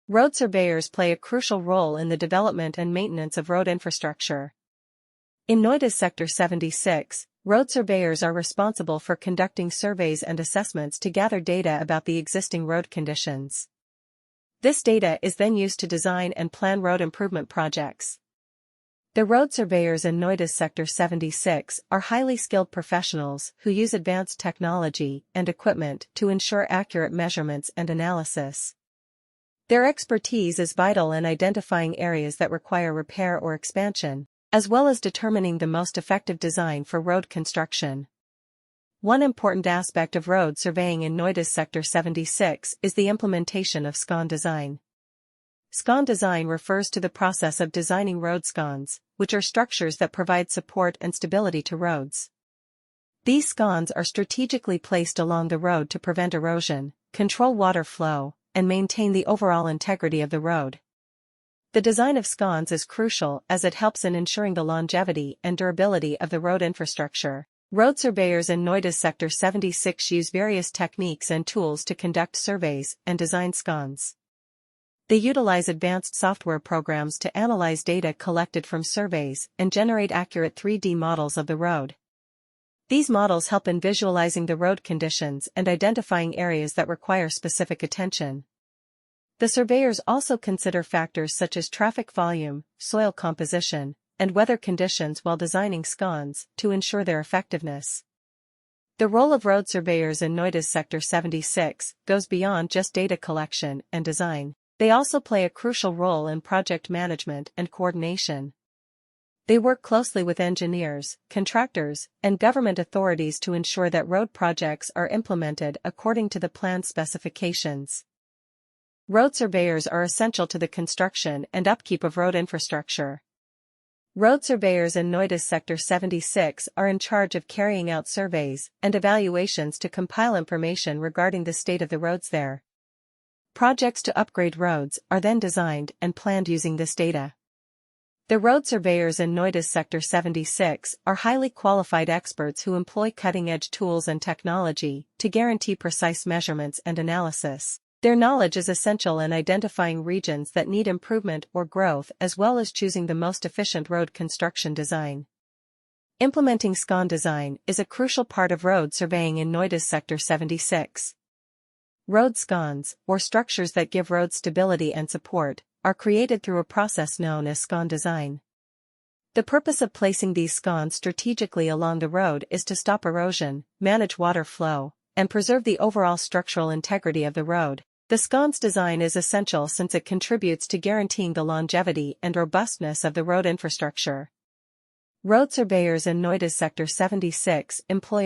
Road surveyors play a crucial role in the development and maintenance of road infrastructure. In Noida's Sector 76, road surveyors are responsible for conducting surveys and assessments to gather data about the existing road conditions. This data is then used to design and plan road improvement projects. The road surveyors in Noida's Sector 76 are highly skilled professionals who use advanced technology and equipment to ensure accurate measurements and analysis. Their expertise is vital in identifying areas that require repair or expansion, as well as determining the most effective design for road construction. One important aspect of road surveying in Noida's Sector 76 is the implementation of Scon design. Scon design refers to the process of designing road scons, which are structures that provide support and stability to roads. These scons are strategically placed along the road to prevent erosion, control water flow, and maintain the overall integrity of the road. The design of scons is crucial as it helps in ensuring the longevity and durability of the road infrastructure. Road surveyors in Noida's Sector 76 use various techniques and tools to conduct surveys and design scons. They utilize advanced software programs to analyze data collected from surveys and generate accurate 3D models of the road. These models help in visualizing the road conditions and identifying areas that require specific attention. The surveyors also consider factors such as traffic volume, soil composition, and weather conditions while designing scons to ensure their effectiveness. The role of road surveyors in Noida's Sector 76 goes beyond just data collection and design. They also play a crucial role in project management and coordination. They work closely with engineers, contractors, and government authorities to ensure that road projects are implemented according to the planned specifications. Road surveyors are essential to the construction and upkeep of road infrastructure. Road surveyors in Noida's Sector 76 are in charge of carrying out surveys and evaluations to compile information regarding the state of the roads there. Projects to upgrade roads are then designed and planned using this data. The road surveyors in Noida's Sector 76 are highly qualified experts who employ cutting-edge tools and technology to guarantee precise measurements and analysis. Their knowledge is essential in identifying regions that need improvement or growth as well as choosing the most efficient road construction design. Implementing Scon design is a crucial part of road surveying in Noida's Sector 76. Road scons, or structures that give roads stability and support, are created through a process known as Scon design. The purpose of placing these scons strategically along the road is to stop erosion, manage water flow, and preserve the overall structural integrity of the road. The scons design is essential since it contributes to guaranteeing the longevity and robustness of the road infrastructure. Road surveyors in Noida's Sector 76 employ a